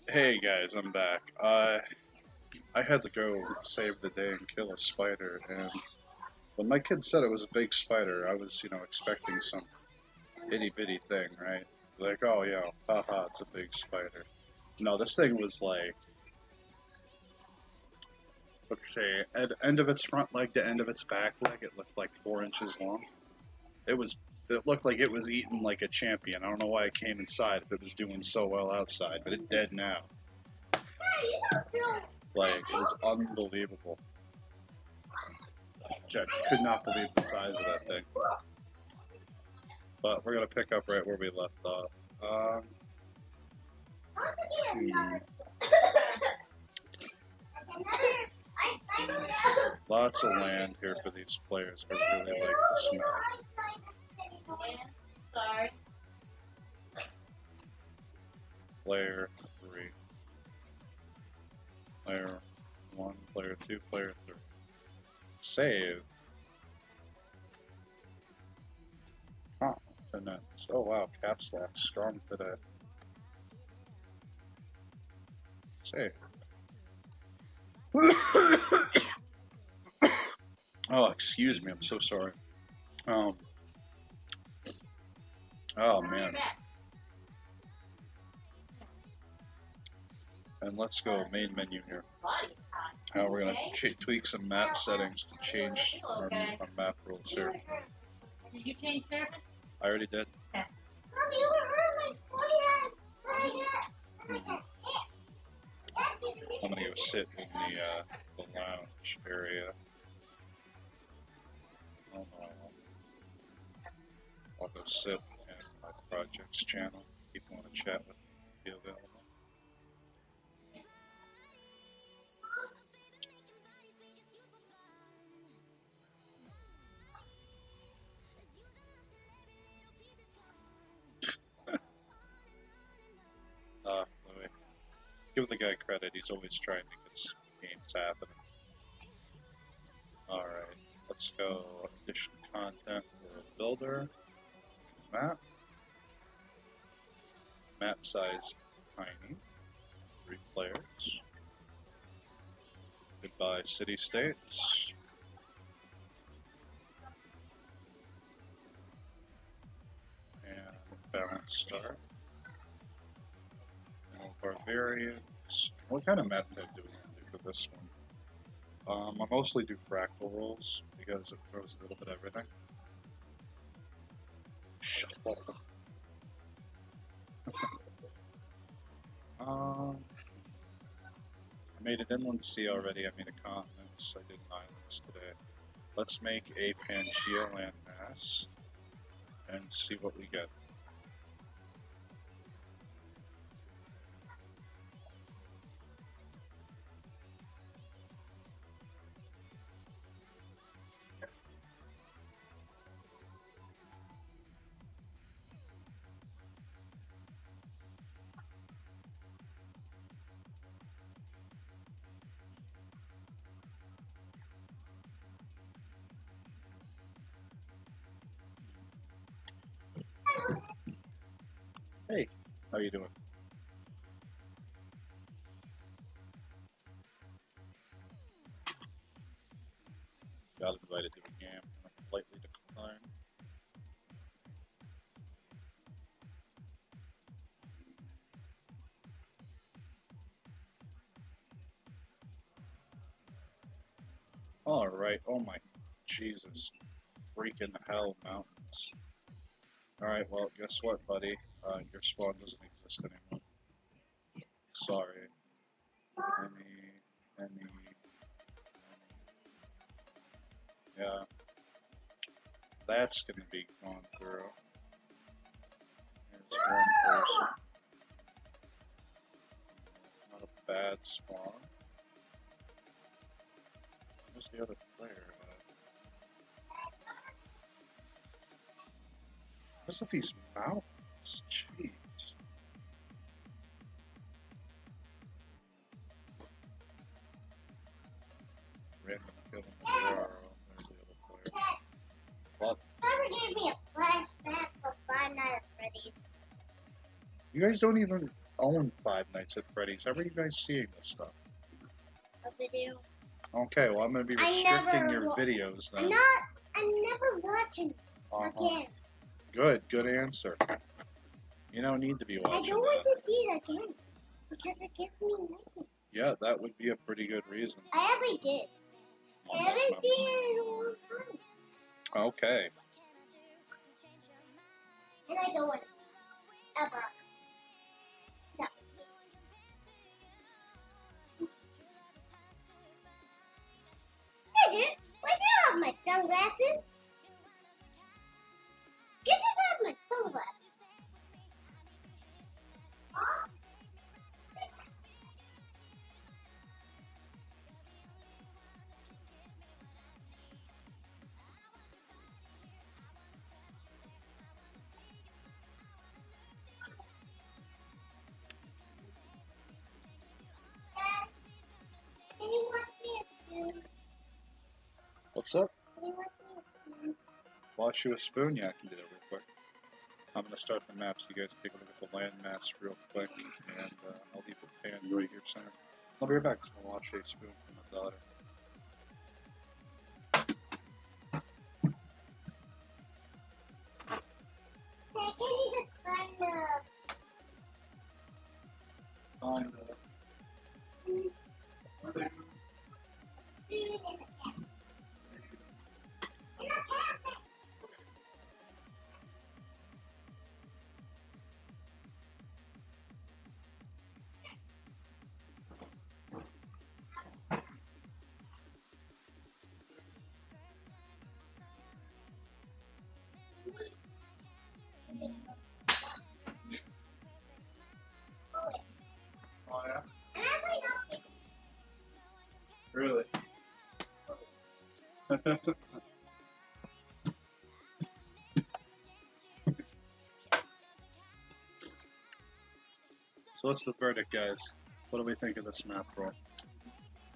Hey guys, I'm back. I had to go save the day and kill a spider, and when my kid said it was a big spider, I was, expecting some itty bitty thing, right? Like, oh yeah, haha, it's a big spider. No, this thing was like, let's say, at the end of its front leg to end of its back leg, it looked like 4 inches long. It was, it looked like it was eating like a champion. I don't know why it came inside if it was doing so well outside, but it's dead now. Like, it was unbelievable. I could not believe the size of that thing. But we're going to pick up right where we left off. Hmm. Lots of land here for these players. I really like this map. Sorry. Player 3. Player 1, player 2, player 3. Save. Confidence. Oh wow, caps lock. Strong today. Save. Oh, excuse me. I'm so sorry. Oh man. And let's go main menu here. Now we're gonna tweak some map settings to change our map rules here. Did you change surface? I already did. Yeah. I'm gonna go sit in the lounge area. Oh no. I'll go sit in my projects channel. People want to chat with me, be available. Louis. Give the guy credit, he's always trying to get some games happening. Alright, let's go addition content for a builder. Map. Map size tiny. 3 players. Goodbye city states. And balance start. And barbarians. What kind of map type do we want to do for this one? I mostly do fractal rolls because it throws a little bit of everything. Shut up. I made an inland sea already. I made a continents. I did islands today. Let's make a Pangea landmass and see what we get. Hey, how you doing? Got invited to a game. I politely declined. Alright, oh my Jesus. Freaking hell mountains. Alright, well, guess what, buddy? Your spawn doesn't exist anymore. Sorry. Any. Yeah. That's gonna be gone through. Here's one person. Not a bad spawn. Where's the other player at? What's with these mountains? Jeez. Random kill in the arrow. There's the other player. What? Never gave me a flashback of Five Nights at Freddy's. You guys don't even own Five Nights at Freddy's. How are you guys seeing this stuff? A video. Okay, well, I'm going to be restricting your videos then. I'm never watching again. Good answer. You don't need to be watching I don't want to see it again because it gives me nightmares. Yeah, that would be a pretty good reason. I already did. I haven't seen it in a long time. Okay. And I don't want to ever. No. Hey, dude, why do you have my sunglasses? You just have my sunglasses. Huh? Dad, can you watch me a spoon? What's up? Can you watch me a spoon? Watch you a spoon? Yeah, I can do that real quick. I'm going to start the map so you guys take a look at the landmass real quick, and I'll leave the pan right here center. I'll be right back. I'll watch a spoon for my daughter. Hey, can you just find the spoon in the cabinet? In the cabinet! Oh, yeah? And I'm like, Really? So what's the verdict, guys? What do we think of this map roll?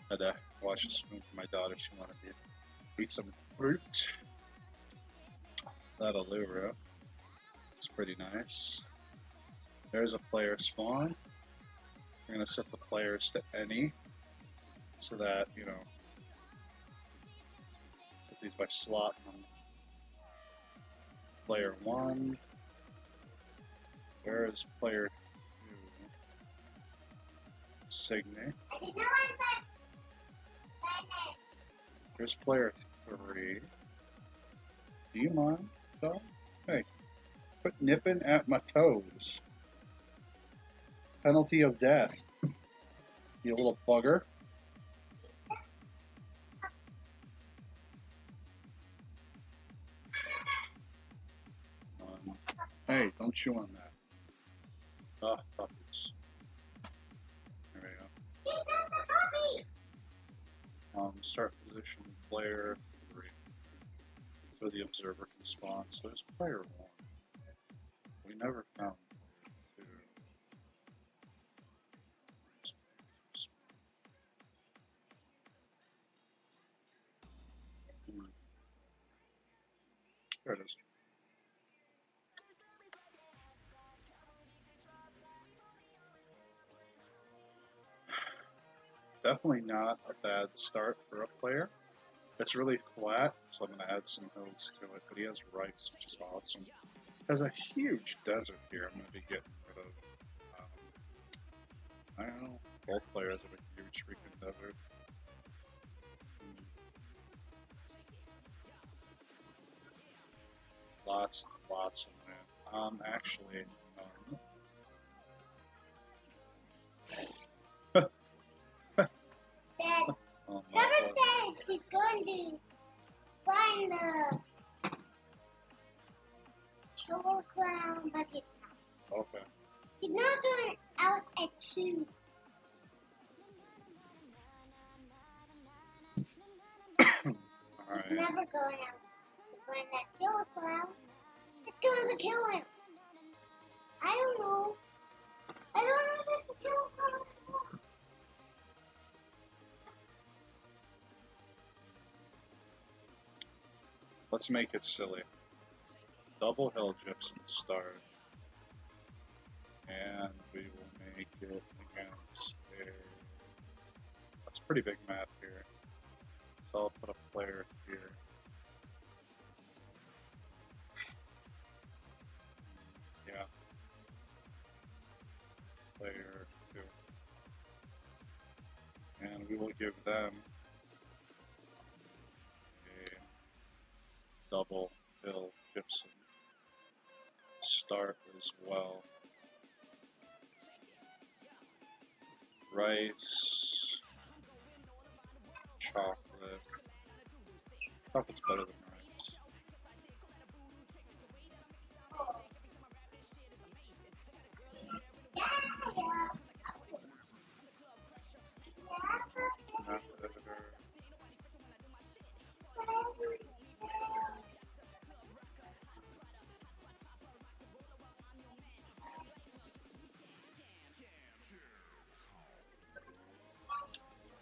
Had to watch a spoon for my daughter. She wanted to eat some fruit. That'll lure her up. It's pretty nice. There's a player spawn. We're going to set the players to any so that, you know, put these by slot on player 1. Where is player 2? Signe. I did not want that. Here's player 3. Do you mind, Don? Hey, quit nipping at my toes. Penalty of death. You little bugger. Hey, don't chew on that. Ah, puppies. There we go. He's not the puppy. Start position player 3. So the observer can spawn. So there's player 1. We never found 2. There it is. Definitely not a bad start for a player. It's really flat, so I'm going to add some hills to it. But he has rice, which is awesome. There's a huge desert here I'm going to be getting rid of. I don't know. Both players have a huge freaking desert. Lots and lots of land. Actually, Dad, oh my Trevor God. said he's going to find the killer clown, but he's not. Okay. He's not going out at 2. Alright. He's never going out to find that killer clown. It's going to kill him. I don't know. I don't know if it's the killer clown or not. Let's make it silly. Double hill gypsum start. And we will make pretty big map here. So I'll put a player here. Yeah. Player 2. And we will give them a double Bill Gibson start as well. Rice, chocolate. Chocolate's better than rice. Map editor.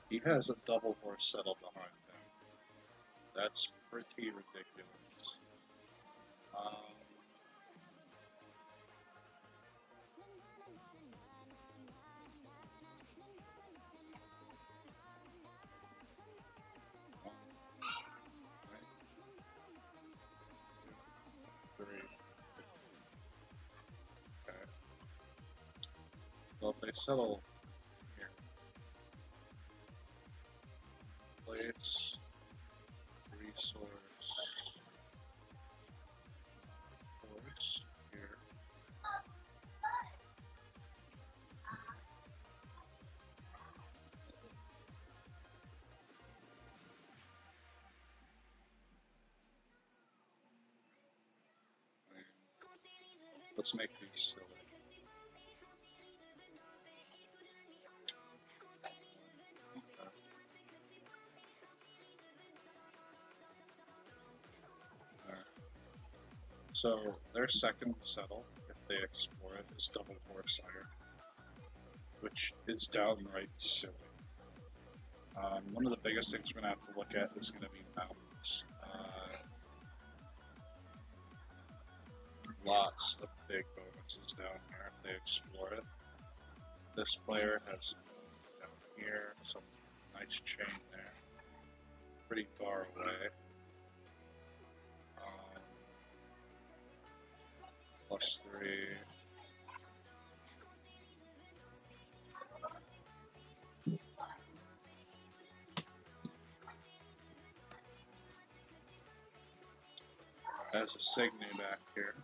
He has a double horse settle behind him. That's pretty ridiculous. One, right, two, three. Okay. Well, if they settle here, place, resource, horse here. Let's make these silly. Alright. So their second settle, if they explore it, is double horse iron, which is downright silly. One of the biggest things we're going to have to look at is going to be mountains. Lots of big bonuses down there if they explore it. This player has down here some nice chain there, pretty far away. +3. As a Signy back here.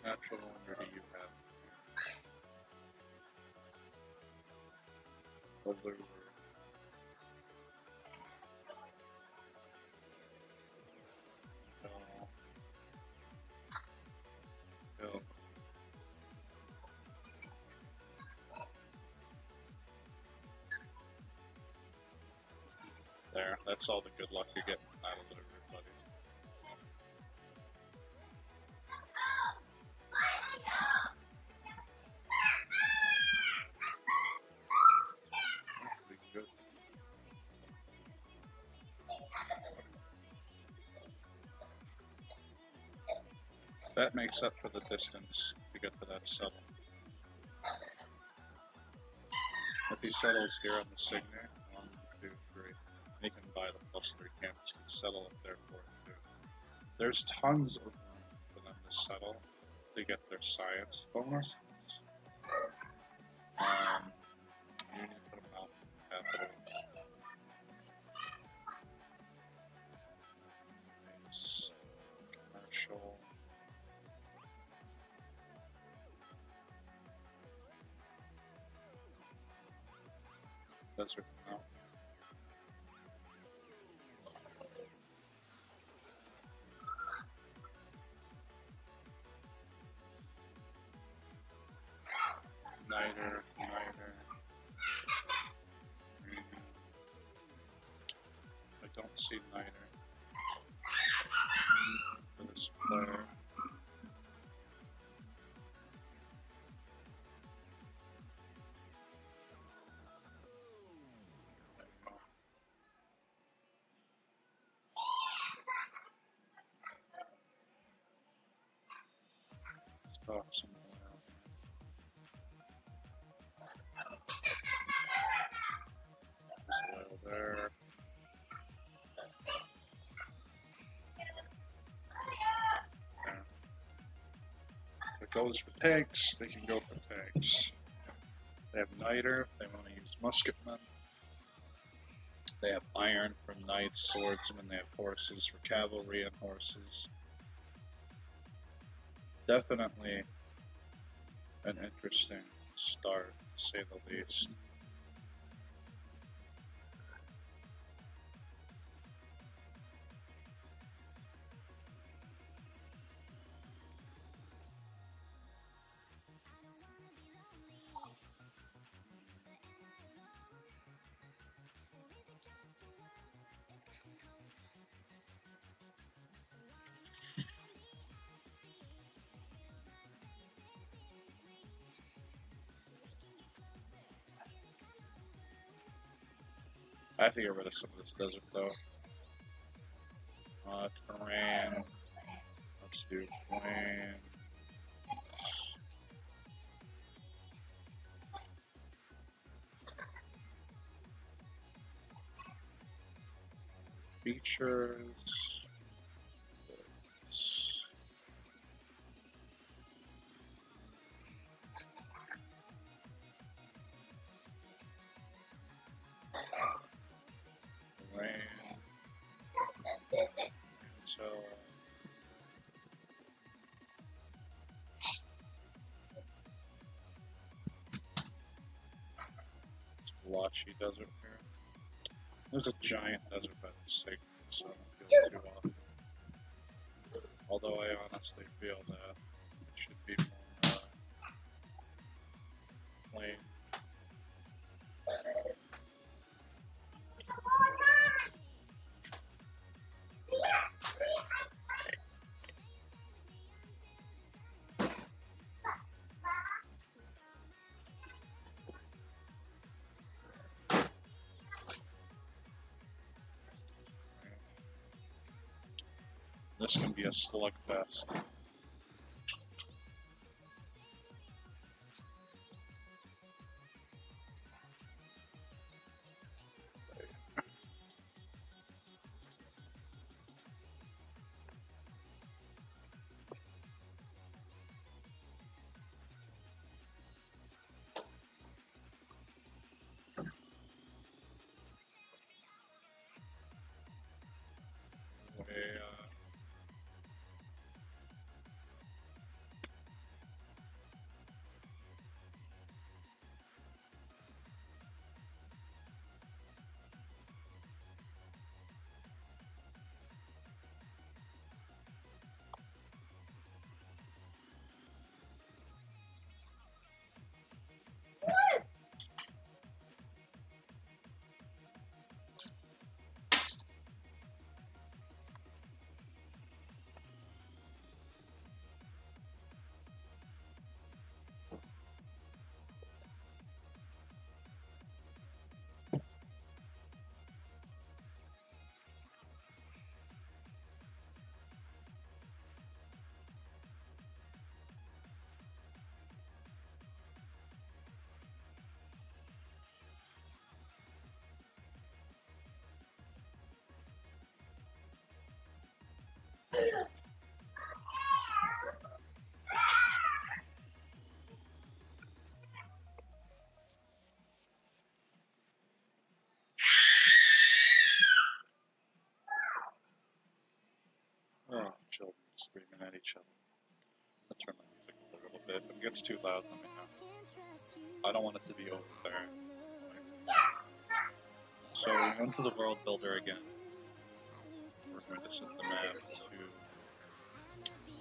Natural wonder do you have? Allure. Hill. There, that's all the good luck you're getting from that allure, buddy. Pretty good. That makes up for the distance to get to that settle. If he settles here on the Signy, 1, 2, 3, he can buy the +3 camps and settle up there for it too. There's tons of room for them to settle to get their science bonus. You need to put them out in capital. It's commercial. Desert Mountain. Niner. I don't see Niner for this player. Let's talk some more. goes for tanks, they can go for tanks. They have niter if they want to use musketmen. They have iron for knights, swordsmen. They have horses for cavalry and horses. Definitely an interesting start, to say the least. I have to get rid of some of this desert though. Terrain. Let's do plain. Features. Terrain. So. Blotchy desert here. There's a giant desert by the sea, so I don't feel too often. Although I honestly feel that it should be more plain. This can be a slugfest. Oh, children screaming at each other. I'll turn my music up a little bit. If it gets too loud, let me know. I don't want it to be overbearing. So we went to the world builder again. We're going to set the map to...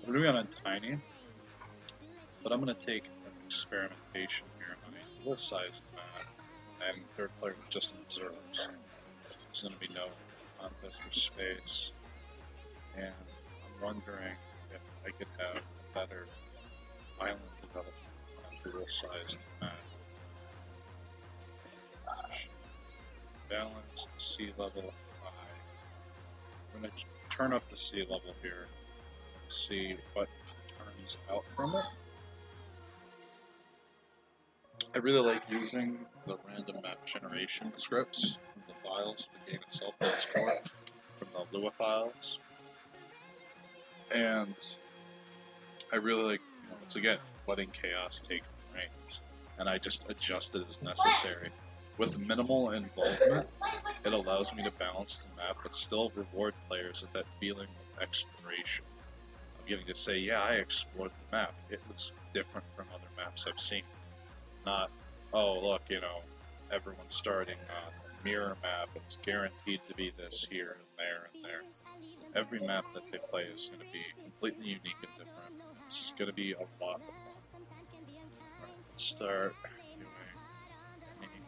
We're doing it on tiny, but I'm going to take an experimentation here on a full size map, and third player just observes. There's going to be no contest for space, and I'm wondering if I could have a better island development on a full size map. Balance sea level high. I'm going to turn up the sea level here and see what turns out from it. I really like using the random map generation scripts from the files the game itself exports from the Lua files. And I really like, once again, letting chaos take reins, and I just adjust it as necessary. With minimal involvement, it allows me to balance the map, but still reward players with that feeling of exploration. I'm getting to say, yeah, I explored the map. It was different from other maps I've seen. Not, oh, look, everyone's starting on a mirror map. It's guaranteed to be this here and there and there. Every map that they play is going to be completely unique and different. It's going to be a lot of fun. Alright, let's start doing any.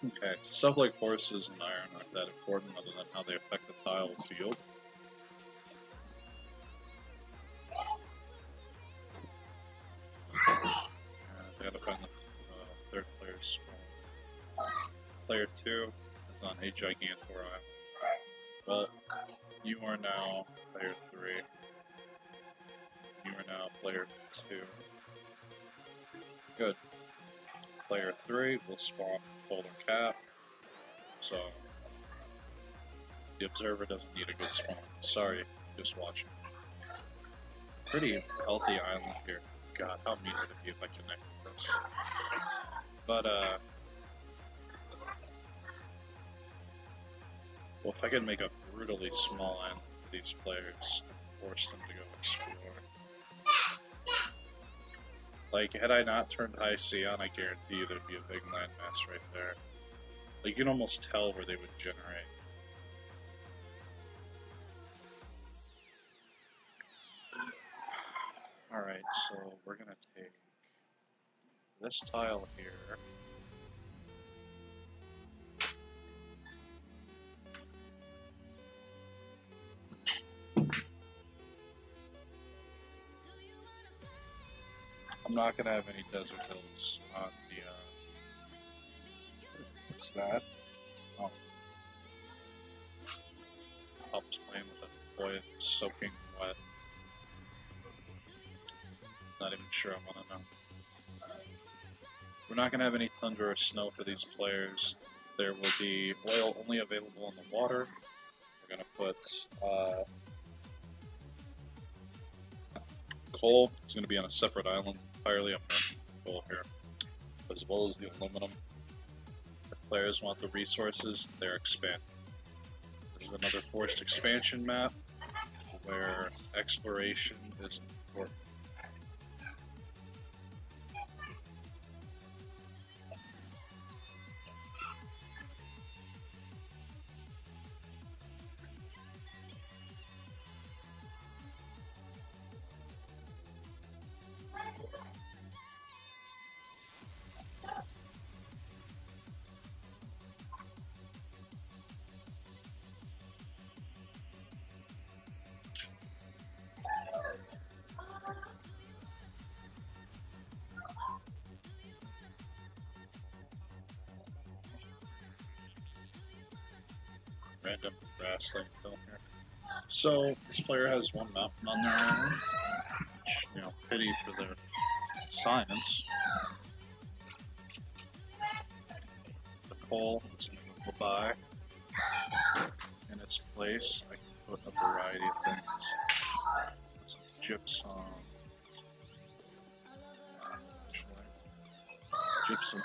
Okay, so stuff like horses and iron aren't that important other than how they affect the tile's yield. I gotta find the third player's spawn. Player 2 is on a Gigantor Island. Well, you are now player 3. You are now player 2. Good. Player 3 will spawn Polar Cap, so the observer doesn't need a good spawn. Sorry, just watching. Pretty healthy island here. God, how mean would it be if I connected this? But, well, if I could make a brutally small island for these players and force them to go explore. Like, had I not turned high sea on, I guarantee you there'd be a big landmass right there. Like, you can almost tell where they would generate. Alright, so we're gonna take this tile here. I'm not gonna have any desert hills on the, what's that? Oh. Helps playing with a boy soaking wet. Not even sure I wanna know. We're not gonna have any tundra or snow for these players. There will be oil only available in the water. We're gonna put, coal is gonna be on a separate island entirely. I'm gonna coal here, as well as the aluminum. If players want the resources, they're expanding. This is another forced expansion map where exploration is important. Random grassland film here. So this player has one mountain on their island, which, pity for their science. The coal is going to go by. In its place, I can put a variety of things. Put some gypsum.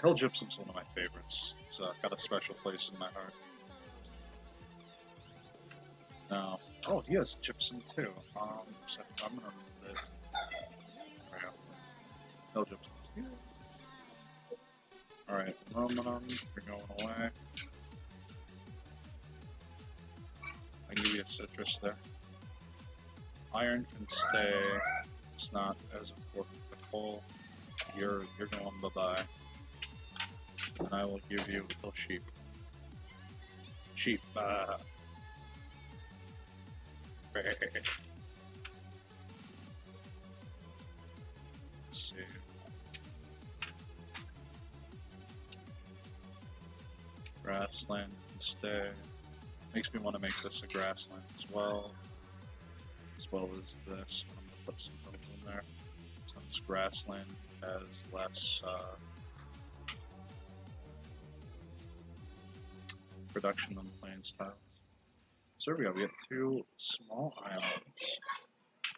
Hill gypsum's one of my favorites. It's got a special place in my heart. Now, oh, he has gypsum too. So I'm gonna remove it. There we go. Hill gypsum. Alright, aluminum, you're going away. I can give you a citrus there. Iron can stay. It's not as important. The coal, you're going bye-bye. And I will give you a little sheep. Sheep, Let's see. Grassland can stay. Makes me want to make this a grassland as well as this. I'm gonna put some hills there, since grassland has less production than plains tiles. So there we go. We have two small islands.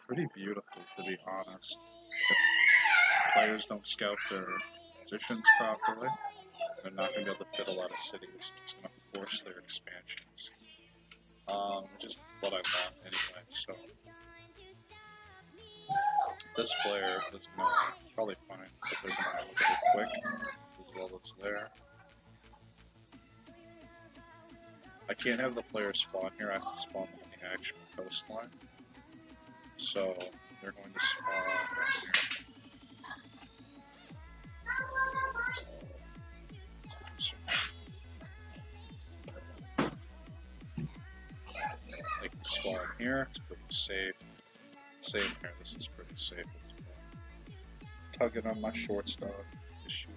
Pretty beautiful, to be honest. If players don't scout their positions properly, they're not going to be able to fit a lot of cities. It's going to force their expansions, which is what I want anyway. So this player is going to probably find that there's an island really quick, as well as there. I can't have the player spawn here. I have to spawn them on the actual coastline. So they're going to spawn right here. They can spawn here. It's pretty safe. Same here. This is pretty safe as well. Tugging on my shorts, dog. Is you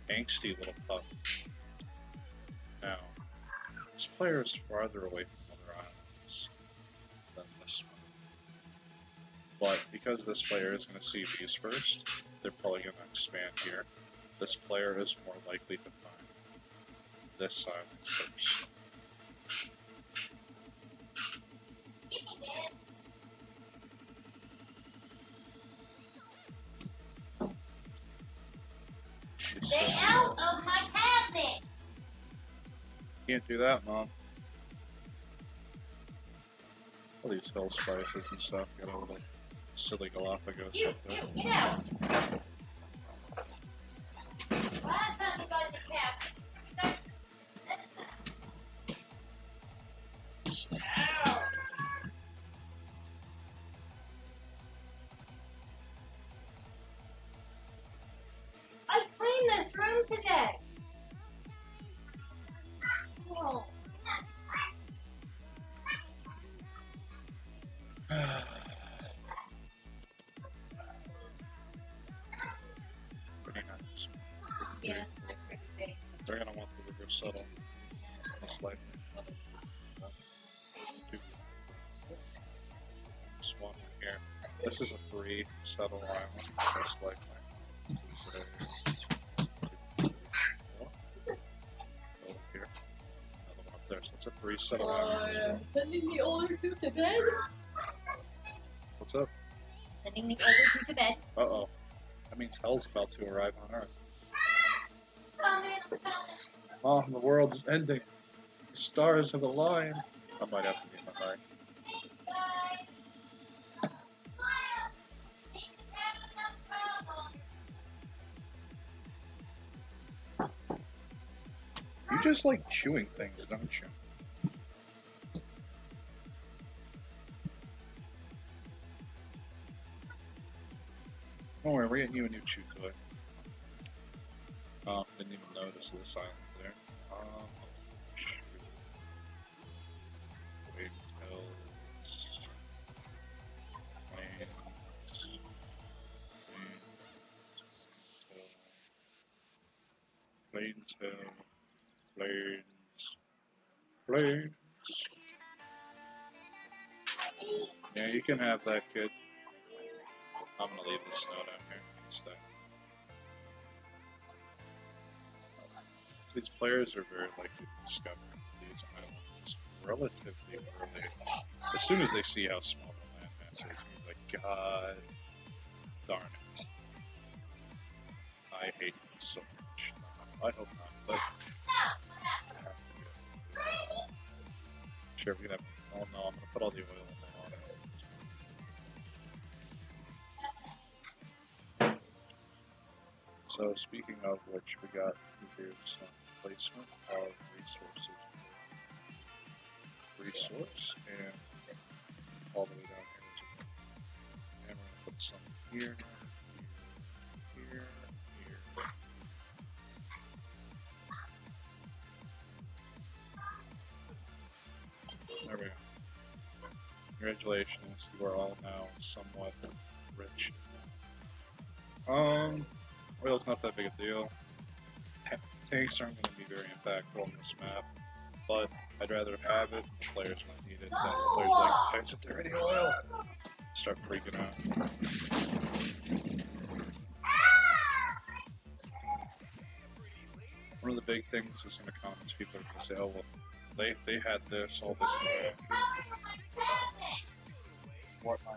a angsty little pup. Now, this player is farther away from other islands than this one. But because this player is going to see these first, they're probably going to expand here. This player is more likely to find this island first. Stay out of my cabinet! Can't do that, Mom. All these hill spices and stuff got a little silly Galapagos up there. Get out! Last time you got in the cabinet. Ow! I cleaned this room today. Oh. Pretty nice. Yeah. They're gonna want the river settle. Most likely. This one here. This is a 3 settle island, most likely. This is over here. Another one up there. So that's a 3 settle island. Sending the older two to bed. What's up? Sending the older two to bed. Uh-oh. That means hell's about to arrive on Earth. Oh, the world's ending. The stars have aligned. I might have to be in my mind. You just like chewing things, don't you? Don't worry, we're getting you a new chew toy. Didn't even notice this island there. Shoot. Wait, hills. Plains, hill. Plains. Yeah, you can have that, kid. I'm gonna leave the snow down here instead. These players are very likely to discover these islands relatively early. As soon as they see how small the landmass is, they're like, God darn it. I hate this so much. I hope not, but sure, we can have. Oh no, I'm gonna put all the oil in the water. So speaking of which, we got here's some placement of resources. Resource and all the way down here. And we're gonna put some here, here. There we go. Congratulations, you are all now somewhat rich. Oil's not that big a deal. Tanks aren't going to be very impactful on this map, but I'd rather have it. The players might need it. Then the players like, tanks at 30 oil. start freaking out. One of the big things is in the comments, people are going to say, oh, well, they had this, all this, and that. What? I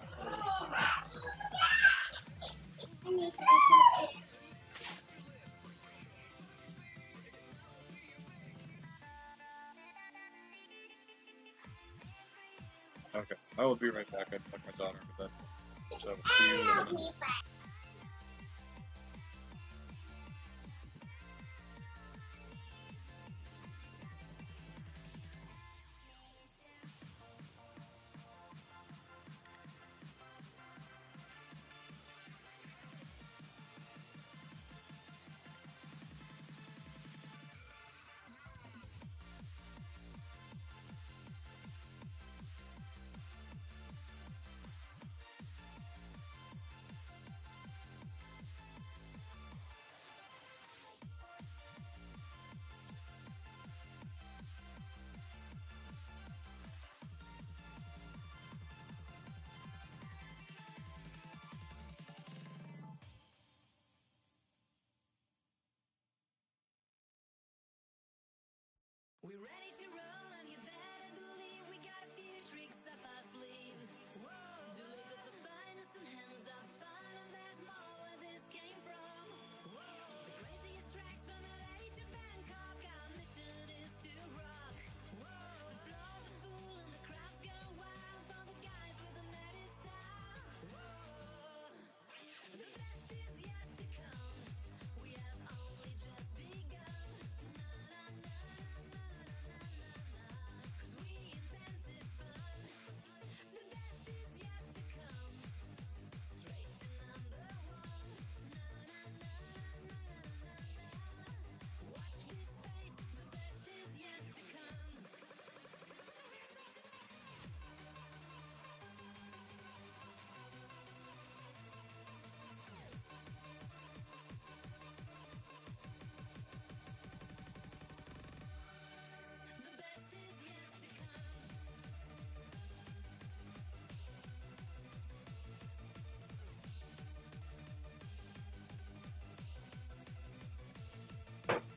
need to open it. Okay, I will be right back. I took my daughter to bed. So, see you in a minute. We're ready to roll, and you better believe we got a few tricks up our sleeve. Whoa, to look at the finest and hands up fun, and there's more where this came from. Whoa, the craziest tracks from LA to Bangkok, our mission is to rock. Whoa, the floor's a fool and the crowd's gone wild for the guys with the maddest style. Whoa, the best is yet to come. We have only just begun.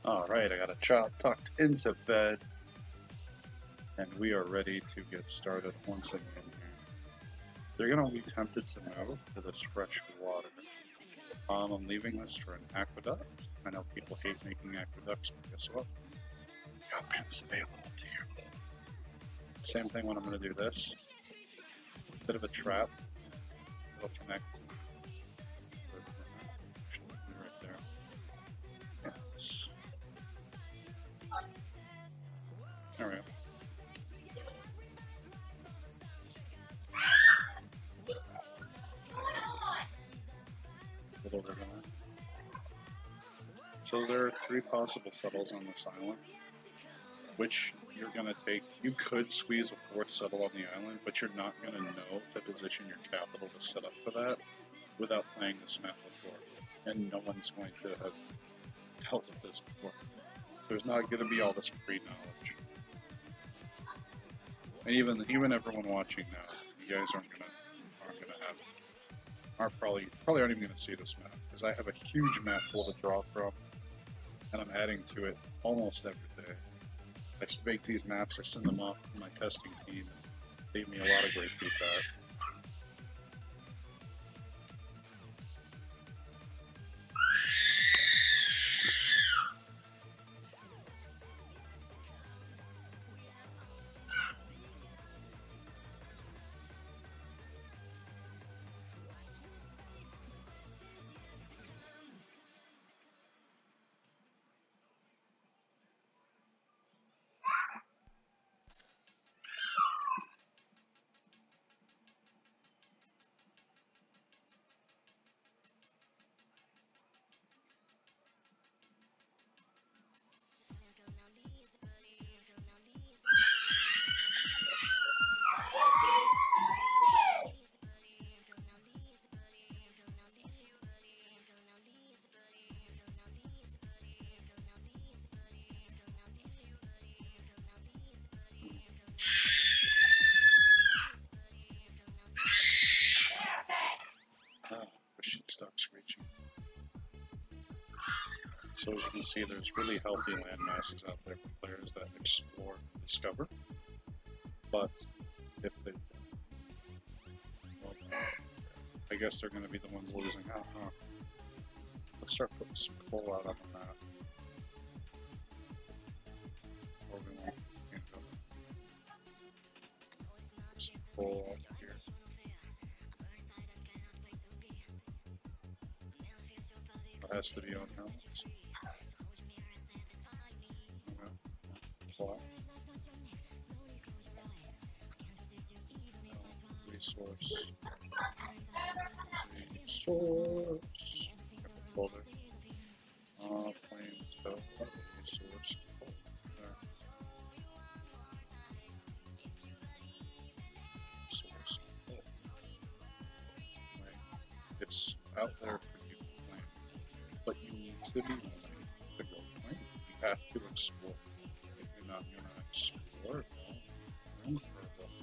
Alright, I got a child tucked into bed, and we are ready to get started once again here. They're going to be tempted to move to this fresh water. I'm leaving this for an aqueduct. I know people hate making aqueducts, but guess what? The options available to you. Same thing when I'm going to do this. Bit of a trap. It'll connect right there. Yes. There we go. Little bit of that. So there are 3 possible settles on this island, which you're going to take. You could squeeze a 4th settle on the island, but you're not going to know to position your capital to set up for that without playing this map before. And no one's going to have dealt with this before. There's not going to be all this pre-knowledge. And even everyone watching now, you guys aren't gonna have, probably aren't even gonna see this map, because I have a huge map full to draw from, and I'm adding to it almost every day. I make these maps, I send them off to my testing team, and they give me a lot of great feedback. shit, stop screeching. So as you can see, there's really healthy land masses out there for players that explore and discover. But if they, well, I guess they're going to be the ones losing out, huh? Let's start putting some coal out on the map. Or we won't, go. Some coal out here. It has to be on helmets. What? Resource. Folder. Plain stuff. Resource. There. Resource. Right. It's out there for you to claim. But you need to be willing to go claim. You have to explore. If you're not going to explore, well, room for a little bit.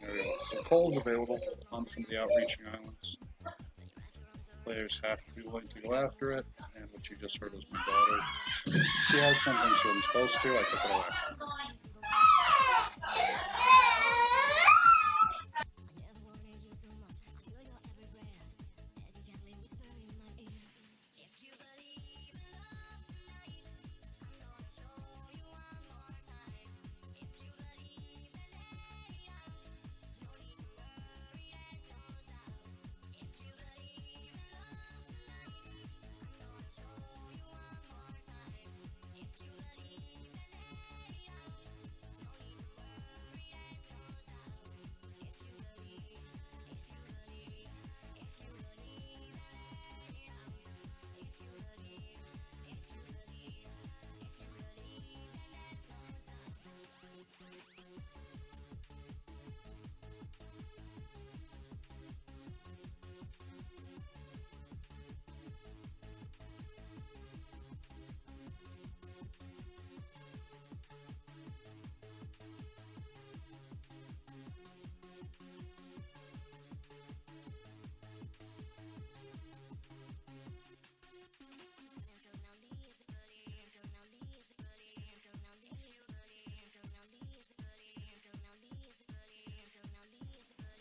There we go. So coal's available on some of the outreaching islands. Players have to be willing to go after it, and what you just heard was my daughter. She had something she wasn't supposed to, I took it away.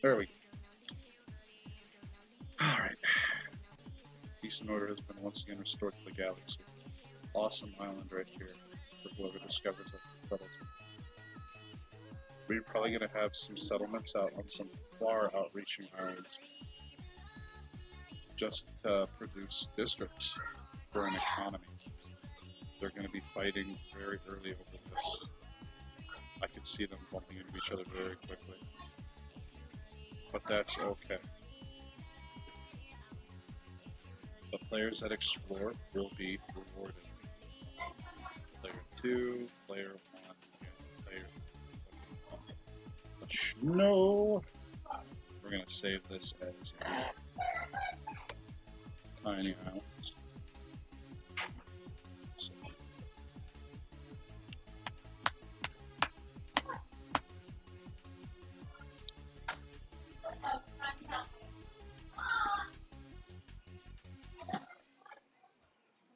There we go. Alright. Peace and order has been once again restored to the galaxy. Awesome island right here for whoever discovers it. Settles it. We're probably going to have some settlements out on some far outreaching islands just to produce districts for an economy. They're going to be fighting very early over this. I could see them bumping into each other very quickly. But that's okay. The players that explore will be rewarded. Player 2, player 1, and player 1. No! We're going to save this as a tiny island.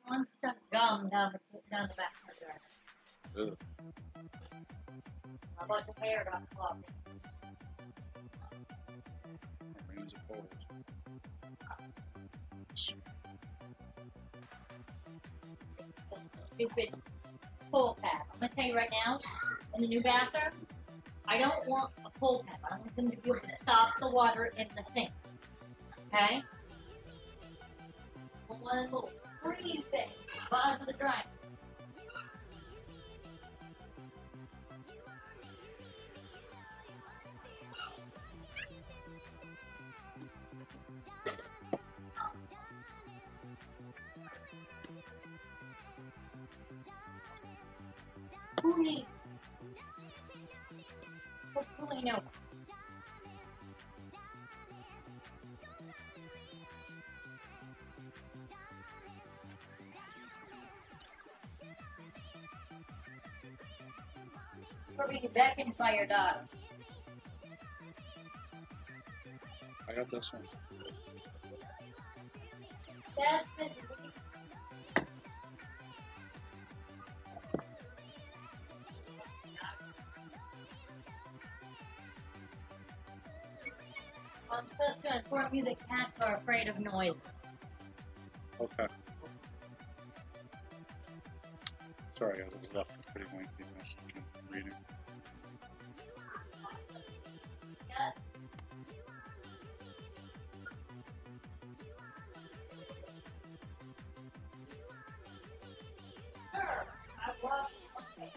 One stuck gum down the back of the door. Ugh. How about the hair got floppy? Remains of holes. Stupid pull tab. I'm gonna tell you right now, in the new bathroom, I don't want a pull tab. I want them to be able to stop the water in the sink. Okay? I want a little free thing at the bottom of the drain. Hopefully, hopefully no. Or we can back and fire dot. I got this one. That's been I'm supposed to inform you that cats are afraid of noise. Okay. Sorry, I left a pretty lengthy message in reading. Yeah. Sure. I love okay.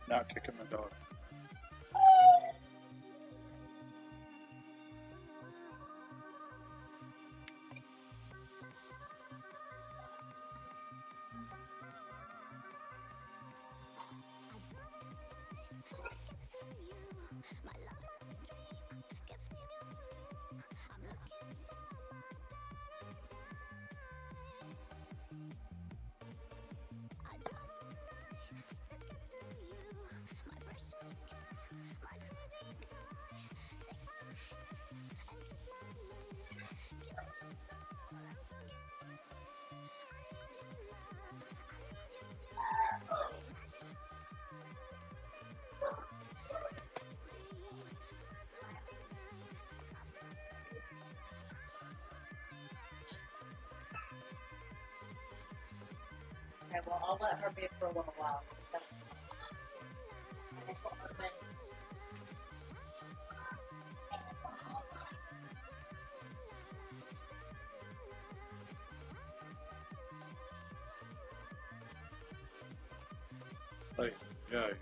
Not kicking the dog. Okay, well, I'll let her be for a little while. Ay, ay.